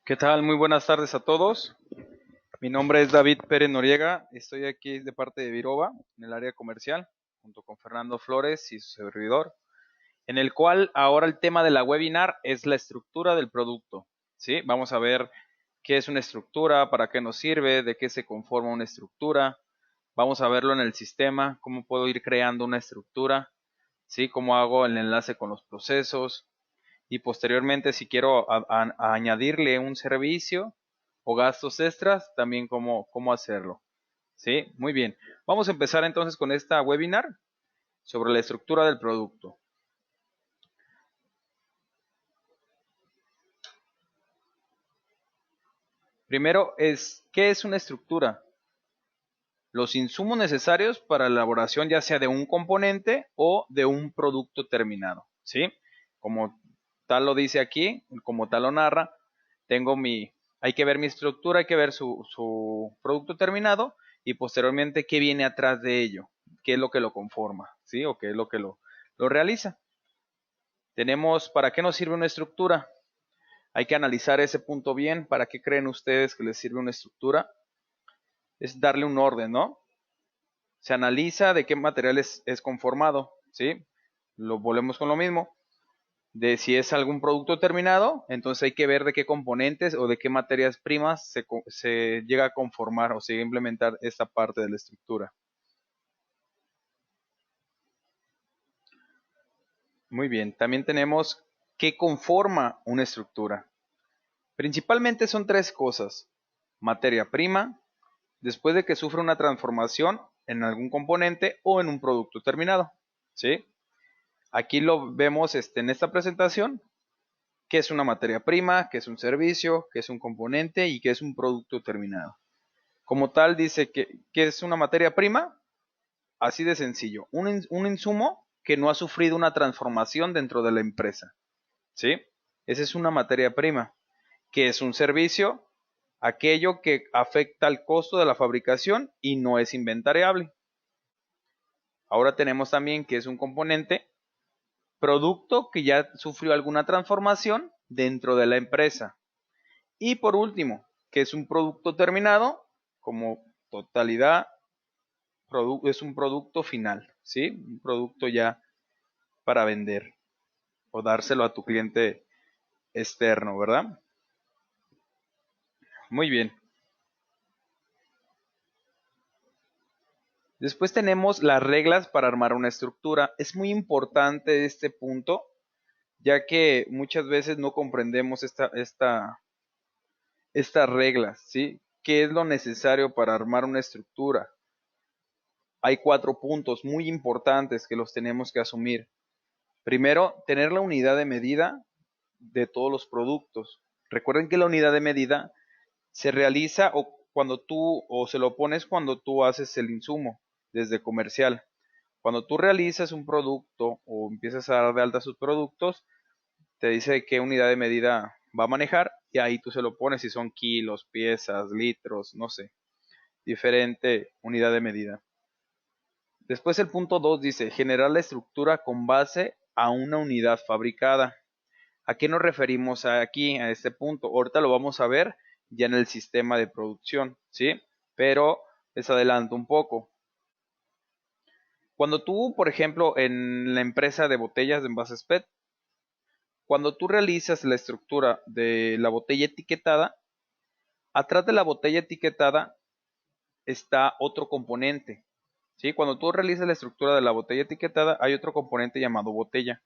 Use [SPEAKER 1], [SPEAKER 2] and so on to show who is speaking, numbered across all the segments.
[SPEAKER 1] ¿Qué tal? Muy buenas tardes a todos. Mi nombre es David Pérez Noriega. Estoy aquí de parte de Virova, en el área comercial, junto con Fernando Flores y su servidor, en el cual ahora el tema de la webinar es la estructura del producto. ¿Sí? Vamos a ver qué es una estructura, para qué nos sirve, de qué se conforma una estructura. Vamos a verlo en el sistema, cómo puedo ir creando una estructura, ¿sí? Cómo hago el enlace con los procesos, y posteriormente si quiero a añadirle un servicio o gastos extras, también cómo hacerlo. ¿Sí? Muy bien. Vamos a empezar entonces con esta webinar sobre la estructura del producto. Primero ¿qué es una estructura? Los insumos necesarios para la elaboración ya sea de un componente o de un producto terminado. ¿Sí? Como tal lo dice aquí, como tal lo narra, hay que ver mi estructura, hay que ver su producto terminado y posteriormente qué viene atrás de ello, qué es lo que lo conforma, ¿sí? O qué es lo que lo realiza. Tenemos, ¿para qué nos sirve una estructura? Hay que analizar ese punto bien. ¿Para qué creen ustedes que les sirve una estructura? Es darle un orden, ¿no? Se analiza de qué material es conformado, ¿sí? Lo volvemos con lo mismo. De si es algún producto terminado, entonces hay que ver de qué componentes o de qué materias primas se llega a conformar o se llega a implementar esta parte de la estructura. Muy bien, también tenemos qué conforma una estructura. Principalmente son tres cosas: materia prima, después de que sufre una transformación en algún componente o en un producto terminado, ¿sí? Aquí lo vemos en esta presentación: qué es una materia prima, qué es un servicio, qué es un componente y qué es un producto terminado. Como tal, dice que es una materia prima, así de sencillo, un insumo que no ha sufrido una transformación dentro de la empresa, ¿sí? Esa es una materia prima. Que es un servicio, aquello que afecta al costo de la fabricación y no es inventariable. Ahora tenemos también que es un componente, producto que ya sufrió alguna transformación dentro de la empresa. Y por último, que es un producto terminado, como totalidad, es un producto final, ¿sí? Un producto ya para vender o dárselo a tu cliente externo, ¿verdad? Muy bien. Después tenemos las reglas para armar una estructura. Es muy importante este punto, ya que muchas veces no comprendemos estas reglas, ¿sí? ¿Qué es lo necesario para armar una estructura? Hay 4 puntos muy importantes que los tenemos que asumir. Primero, tener la unidad de medida de todos los productos. Recuerden que la unidad de medida se realiza o se lo pones cuando tú haces el insumo desde comercial. Cuando tú realizas un producto o empiezas a dar de alta sus productos, te dice qué unidad de medida va a manejar y ahí tú se lo pones si son kilos, piezas, litros, no sé, diferente unidad de medida. Después el punto 2 dice generar la estructura con base a una unidad fabricada. ¿A qué nos referimos aquí, a este punto? Ahorita lo vamos a ver ya en el sistema de producción, ¿sí? Pero les adelanto un poco. Cuando tú, por ejemplo, en la empresa de botellas de envases PET, cuando tú realizas la estructura de la botella etiquetada, atrás de la botella etiquetada está otro componente, ¿sí? Cuando tú realizas la estructura de la botella etiquetada, hay otro componente llamado botella,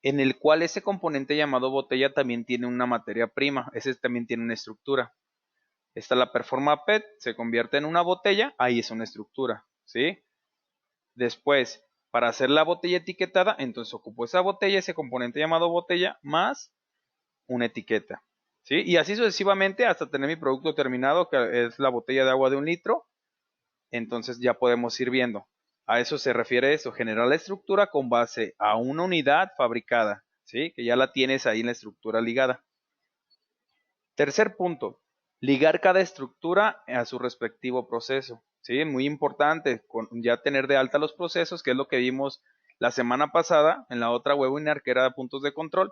[SPEAKER 1] en el cual ese componente llamado botella también tiene una materia prima, ese también tiene una estructura. Está la Performa PET, se convierte en una botella, ahí es una estructura, ¿sí? Después, para hacer la botella etiquetada, entonces ocupo esa botella, ese componente llamado botella, más una etiqueta, ¿sí? Y así sucesivamente hasta tener mi producto terminado, que es la botella de agua de 1 litro, entonces ya podemos ir viendo. A eso se refiere eso, generar la estructura con base a una unidad fabricada, ¿sí? Que ya la tienes ahí en la estructura ligada. Tercer punto, ligar cada estructura a su respectivo proceso, ¿sí? Muy importante, ya tener de alta los procesos, que es lo que vimos la semana pasada en la otra webinar que era de puntos de control.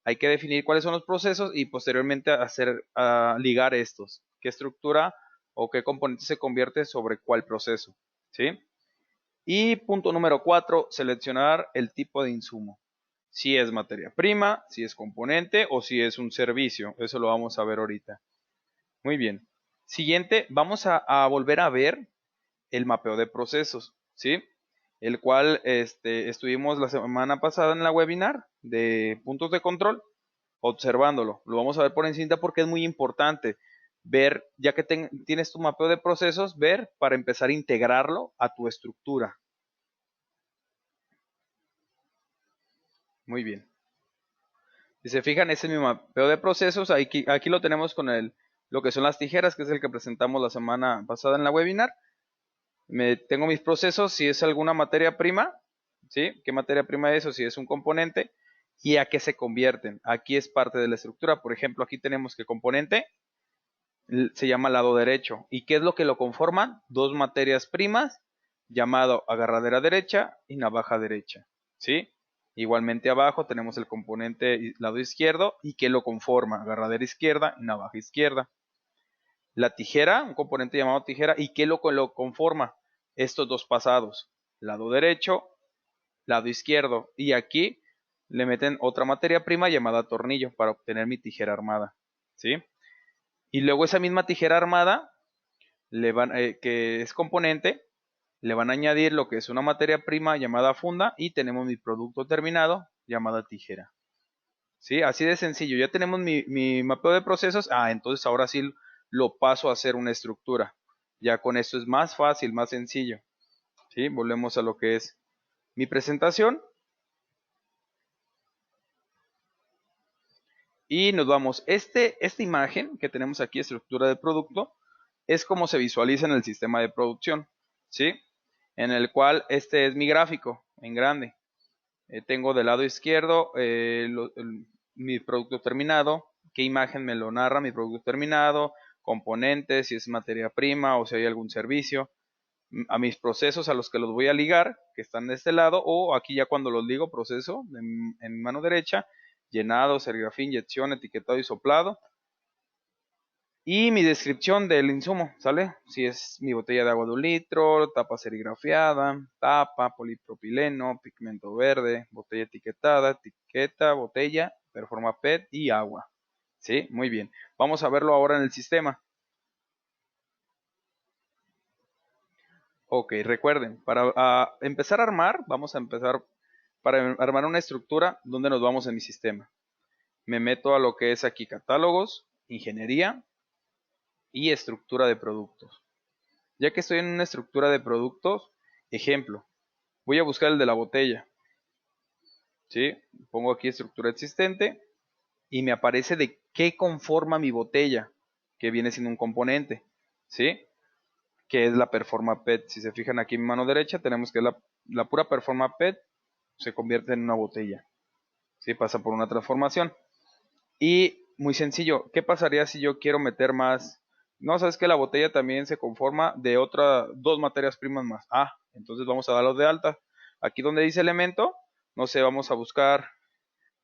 [SPEAKER 1] Hay que definir cuáles son los procesos y posteriormente a ligar estos. ¿Qué estructura o qué componente se convierte sobre cuál proceso? ¿Sí? Y punto número 4, seleccionar el tipo de insumo. Si es materia prima, si es componente o si es un servicio. Eso lo vamos a ver ahorita. Muy bien. Siguiente, vamos a volver a ver el mapeo de procesos, ¿sí? El cual estuvimos la semana pasada en la webinar de puntos de control, observándolo. Lo vamos a ver por encima porque es muy importante ver, ya que tienes tu mapeo de procesos, ver para empezar a integrarlo a tu estructura. Muy bien. Si se fijan, ese es mi mapeo de procesos. Aquí lo tenemos con lo que son las tijeras, que es el que presentamos la semana pasada en la webinar. Tengo mis procesos, si es alguna materia prima, ¿sí? ¿Qué materia prima es o si es un componente? ¿Y a qué se convierten? Aquí es parte de la estructura. Por ejemplo, aquí tenemos que componente se llama lado derecho. ¿Y qué es lo que lo conforman? Dos materias primas, llamado agarradera derecha y navaja derecha, ¿sí? Igualmente abajo tenemos el componente lado izquierdo y que lo conforma, agarradera izquierda y navaja izquierda. La tijera, un componente llamado tijera, ¿y qué lo conforma? Estos dos pasados, lado derecho, lado izquierdo, y aquí le meten otra materia prima llamada tornillo para obtener mi tijera armada, ¿sí? Y luego esa misma tijera armada, que es componente, le van a añadir lo que es una materia prima llamada funda y tenemos mi producto terminado llamada tijera. ¿Sí? Así de sencillo. Ya tenemos mi mapeo de procesos. Entonces ahora sí lo paso a hacer una estructura. Ya con esto es más fácil, más sencillo. ¿Sí? Volvemos a lo que es mi presentación. Y nos vamos. Esta imagen que tenemos aquí, estructura de producto, es como se visualiza en el sistema de producción. ¿Sí? En el cual este es mi gráfico en grande. Tengo del lado izquierdo mi producto terminado, qué imagen me lo narra mi producto terminado, componentes, si es materia prima o si hay algún servicio, a mis procesos a los que los voy a ligar, que están de este lado, o aquí ya cuando los ligo, proceso en mano derecha, llenado, serigrafía, inyección, etiquetado y soplado, y mi descripción del insumo, ¿sale? Si es mi botella de agua de 1 litro, tapa serigrafiada, tapa, polipropileno, pigmento verde, botella etiquetada, etiqueta, botella, performa PET y agua. ¿Sí? Muy bien. Vamos a verlo ahora en el sistema. Ok, recuerden, para empezar a armar, vamos a empezar para armar una estructura donde nos vamos en mi sistema. Me meto a lo que es aquí catálogos, ingeniería y estructura de productos. Ya que estoy en una estructura de productos, ejemplo, voy a buscar el de la botella, ¿sí? Pongo aquí estructura existente y me aparece de qué conforma mi botella, que viene siendo un componente, ¿sí? Que es la Performa PET. Si se fijan aquí en mi mano derecha, tenemos que la pura Performa PET se convierte en una botella, ¿sí? Pasa por una transformación. Y muy sencillo, ¿qué pasaría si yo quiero meter más? No, sabes que la botella también se conforma de dos materias primas más. Entonces vamos a darlos de alta. Aquí donde dice elemento, no sé, vamos a buscar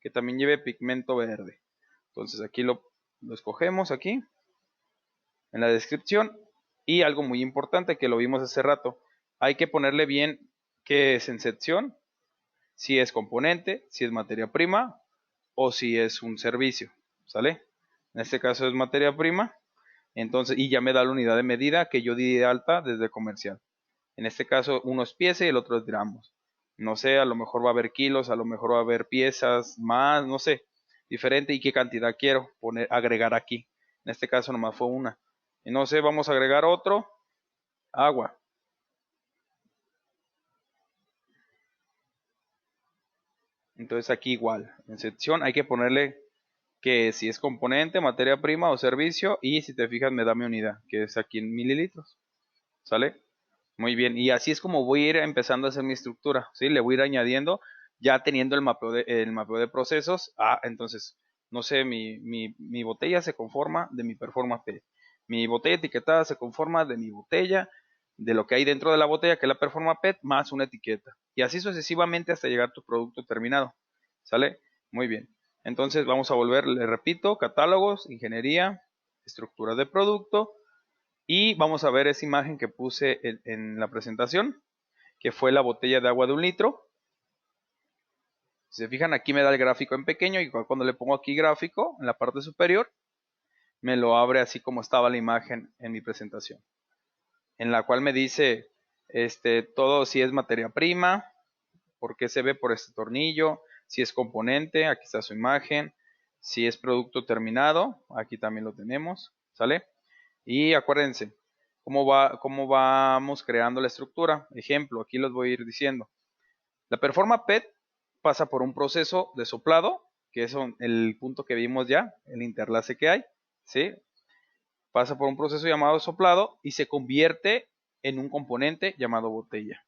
[SPEAKER 1] que también lleve pigmento verde. Entonces aquí lo escogemos aquí, en la descripción. Y algo muy importante que lo vimos hace rato, hay que ponerle bien qué es en sección, si es componente, si es materia prima o si es un servicio, ¿sale? En este caso es materia prima, entonces, y ya me da la unidad de medida que yo di de alta desde comercial. En este caso, uno es pieza y el otro es gramos. No sé, a lo mejor va a haber kilos, a lo mejor va a haber piezas más, no sé, diferente y qué cantidad quiero agregar aquí. En este caso nomás fue una. Y no sé, vamos a agregar otro, agua. Entonces aquí igual, en sección hay que ponerle que si es componente, materia prima o servicio, y si te fijas me da mi unidad, que es aquí en mililitros, ¿sale? Muy bien, y así es como voy a ir empezando a hacer mi estructura, ¿sí? Le voy a ir añadiendo, ya teniendo el mapeo de procesos. Entonces, no sé, mi botella se conforma de mi Performa P. Mi botella etiquetada se conforma de mi botella, de lo que hay dentro de la botella, que es la Performa PET, más una etiqueta. Y así sucesivamente hasta llegar a tu producto terminado, ¿sale? Muy bien. Entonces vamos a volver, le repito, catálogos, ingeniería, estructuras de producto, y vamos a ver esa imagen que puse en la presentación, que fue la botella de agua de 1 litro. Si se fijan, aquí me da el gráfico en pequeño, y cuando le pongo aquí gráfico en la parte superior, me lo abre así como estaba la imagen en mi presentación, en la cual me dice todo, si es materia prima, por qué se ve por este tornillo, si es componente, aquí está su imagen, si es producto terminado, aquí también lo tenemos, ¿sale? Y acuérdense, cómo vamos creando la estructura. Ejemplo, aquí los voy a ir diciendo. La Performa PET pasa por un proceso de soplado, que es el punto que vimos ya, el interlace que hay, ¿sí? Pasa por un proceso llamado soplado y se convierte en un componente llamado botella.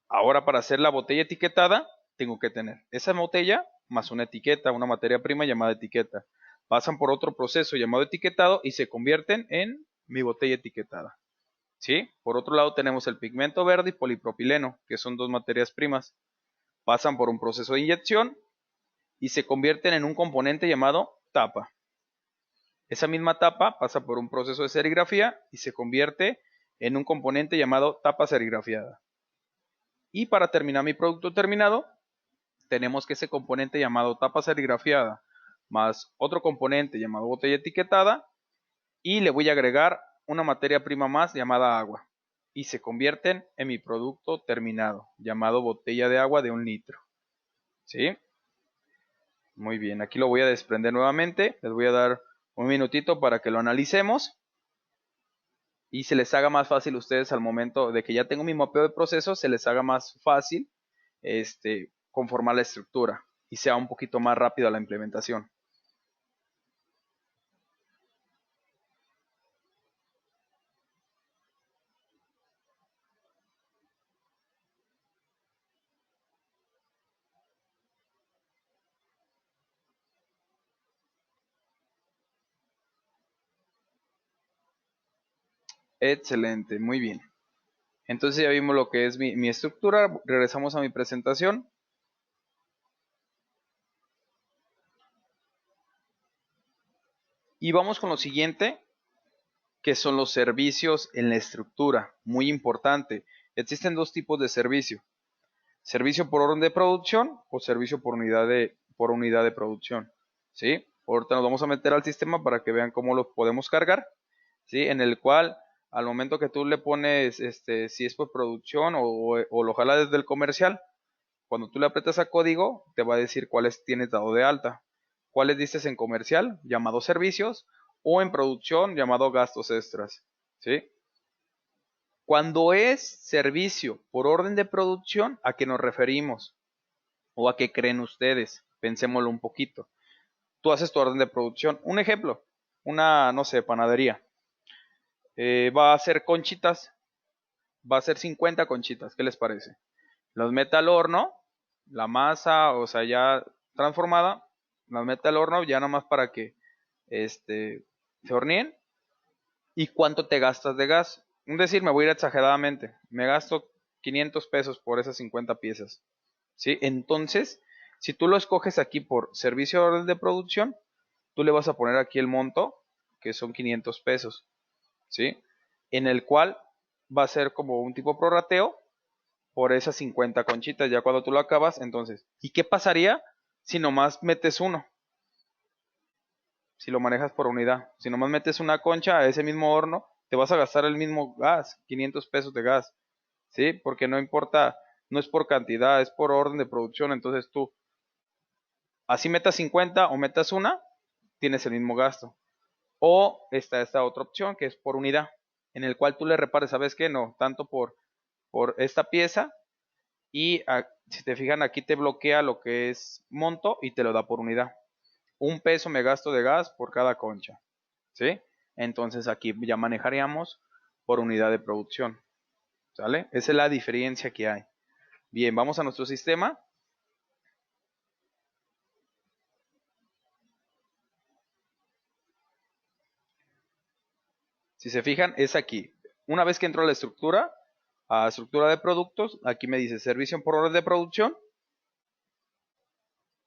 [SPEAKER 1] Ahora, para hacer la botella etiquetada, tengo que tener esa botella más una etiqueta, una materia prima llamada etiqueta. Pasan por otro proceso llamado etiquetado y se convierten en mi botella etiquetada. ¿Sí? Por otro lado tenemos el pigmento verde y polipropileno, que son dos materias primas. Pasan por un proceso de inyección y se convierten en un componente llamado tapa. Esa misma tapa pasa por un proceso de serigrafía y se convierte en un componente llamado tapa serigrafiada. Y para terminar mi producto terminado, tenemos que ese componente llamado tapa serigrafiada más otro componente llamado botella etiquetada, y le voy a agregar una materia prima más llamada agua, y se convierten en mi producto terminado llamado botella de agua de 1 litro. ¿Sí? Muy bien, aquí lo voy a desprender nuevamente, les voy a dar un minutito para que lo analicemos y se les haga más fácil a ustedes al momento de que ya tengo mi mapeo de procesos, se les haga más fácil conformar la estructura y sea un poquito más rápido la implementación. Excelente, muy bien. Entonces ya vimos lo que es mi estructura, regresamos a mi presentación. Y vamos con lo siguiente, que son los servicios en la estructura. Muy importante. Existen dos tipos de servicio. Servicio por orden de producción o servicio por unidad de producción. ¿Sí? Ahorita nos vamos a meter al sistema para que vean cómo lo podemos cargar. ¿Sí? En el cual al momento que tú le pones, si es por producción o lo jala desde el comercial, cuando tú le aprietas a código, te va a decir cuáles tienes dado de alta. Cuáles dices en comercial, llamado servicios, o en producción, llamado gastos extras. ¿Sí? Cuando es servicio por orden de producción, ¿a qué nos referimos? ¿O a qué creen ustedes? Pensémoslo un poquito. Tú haces tu orden de producción. Un ejemplo, una, no sé, panadería. Va a hacer conchitas, va a hacer 50 conchitas, ¿qué les parece? Los mete al horno, la masa, o sea, ya transformada, las mete al horno ya nomás para que se horneen. ¿Y cuánto te gastas de gas? Un decir, me voy a ir exageradamente, me gasto 500 pesos por esas 50 piezas. ¿Sí? Entonces, si tú lo escoges aquí por servicio de orden de producción, tú le vas a poner aquí el monto, que son 500 pesos. ¿Sí? En el cual va a ser como un tipo prorrateo por esas 50 conchitas, ya cuando tú lo acabas. Entonces, ¿y qué pasaría si nomás metes uno? Si lo manejas por unidad, si nomás metes una concha a ese mismo horno, te vas a gastar el mismo gas, 500 pesos de gas, ¿sí? Porque no importa, no es por cantidad, es por orden de producción. Entonces tú, así metas 50 o metas una, tienes el mismo gasto. O está esta otra opción que es por unidad, en el cual tú le repares, ¿sabes qué? No, tanto por esta pieza. Y si te fijan, aquí te bloquea lo que es monto y te lo da por unidad. 1 peso me gasto de gas por cada concha. ¿Sí? Entonces aquí ya manejaríamos por unidad de producción. ¿Sale? Esa es la diferencia que hay. Bien, vamos a nuestro sistema. Si se fijan, es aquí. Una vez que entro a la estructura, a estructura de productos, aquí me dice servicio por orden de producción.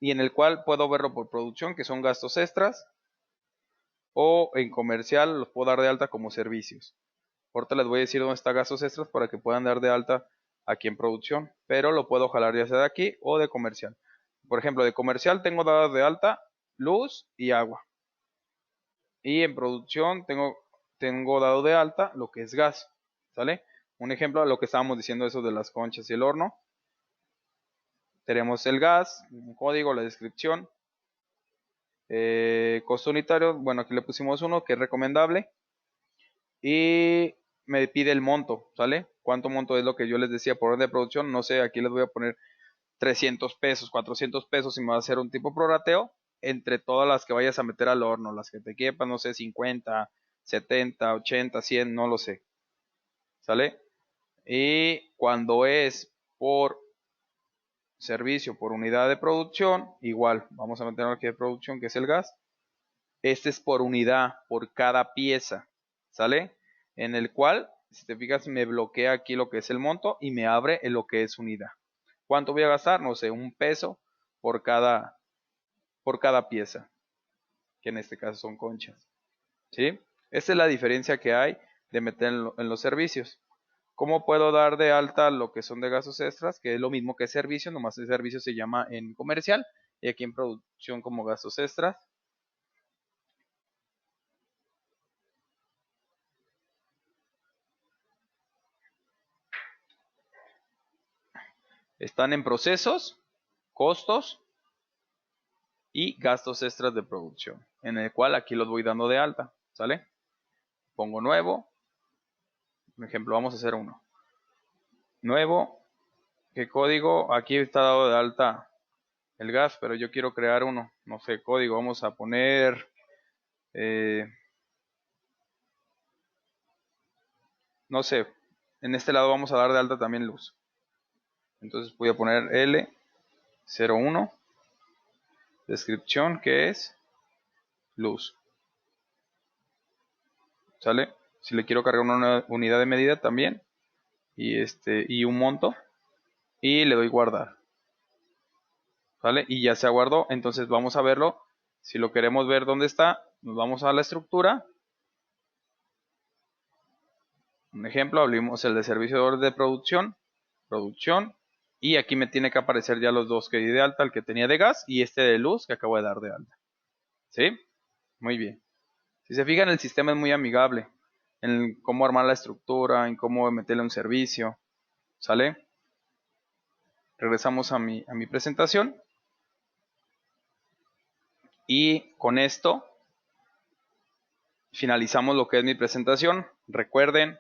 [SPEAKER 1] y en el cual puedo verlo por producción, que son gastos extras, o en comercial los puedo dar de alta como servicios. Ahorita les voy a decir dónde está gastos extras para que puedan dar de alta aquí en producción, pero lo puedo jalar ya sea de aquí o de comercial. Por ejemplo, de comercial tengo dado de alta luz y agua. Y en producción tengo dado de alta lo que es gas. ¿Sale? Un ejemplo de lo que estábamos diciendo, eso de las conchas y el horno. Tenemos el gas, un código, la descripción. Costo unitario, bueno, aquí le pusimos uno que es recomendable. Y me pide el monto, ¿sale? ¿Cuánto monto es lo que yo les decía por orden de producción? No sé, aquí les voy a poner 300 pesos, 400 pesos y me va a hacer un tipo prorrateo entre todas las que vayas a meter al horno, las que te quepan, no sé, 50, 70, 80, 100, no lo sé, ¿sale? Y cuando es por servicio, por unidad de producción, igual, vamos a meter aquí de producción, que es el gas. Este es por unidad, por cada pieza, ¿sale? En el cual, si te fijas, me bloquea aquí lo que es el monto y me abre en lo que es unidad. ¿Cuánto voy a gastar? No sé, $1 por cada pieza, que en este caso son conchas, ¿sí? Esta es la diferencia que hay de meter en los servicios. ¿Cómo puedo dar de alta lo que son de gastos extras? Que es lo mismo que servicio, nomás el servicio se llama en comercial y aquí en producción como gastos extras. Están en procesos, costos y gastos extras de producción, en el cual aquí los voy dando de alta, ¿sale? Pongo nuevo, por ejemplo, vamos a hacer uno. Nuevo, ¿qué código? Aquí está dado de alta el gas, pero yo quiero crear uno, no sé, código, vamos a poner, no sé, en este lado vamos a dar de alta también luz. Entonces voy a poner L01, descripción, que es luz, ¿sale? Si le quiero cargar una unidad de medida también, y un monto, y le doy guardar, ¿vale? Y ya se guardó. Entonces vamos a verlo. Si lo queremos ver dónde está, nos vamos a la estructura. Un ejemplo, abrimos el de servicio de orden de producción, y aquí me tiene que aparecer ya los dos que di de alta, el que tenía de gas y este de luz que acabo de dar de alta, ¿sí? Muy bien. Si se fijan, el sistema es muy amigable en cómo armar la estructura, en cómo meterle un servicio, ¿sale? Regresamos a mi presentación. Y con esto finalizamos lo que es mi presentación. Recuerden,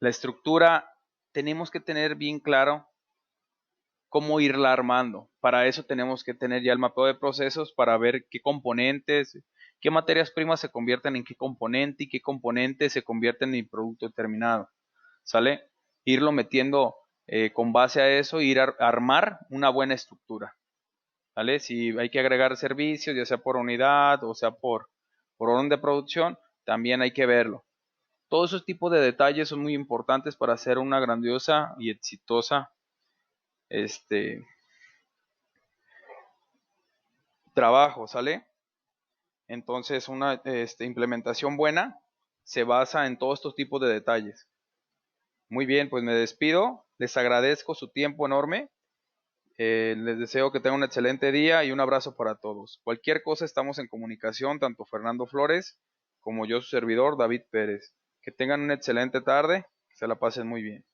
[SPEAKER 1] la estructura tenemos que tener bien claro cómo irla armando. Para eso tenemos que tener ya el mapeo de procesos para ver qué componentes, qué materias primas se convierten en qué componente y qué componentes se convierten en producto terminado. ¿Sale? Irlo metiendo con base a eso, ir a armar una buena estructura. ¿Vale? Si hay que agregar servicios, ya sea por unidad o sea por orden de producción, también hay que verlo. Todos esos tipos de detalles son muy importantes para hacer una grandiosa y exitosa trabajo, ¿sale? Entonces una implementación buena se basa en todos estos tipos de detalles. Muy bien, pues me despido, les agradezco su tiempo enorme, les deseo que tengan un excelente día y un abrazo para todos. Cualquier cosa estamos en comunicación, tanto Fernando Flores como yo, su servidor, David Pérez. Que tengan una excelente tarde, que se la pasen muy bien.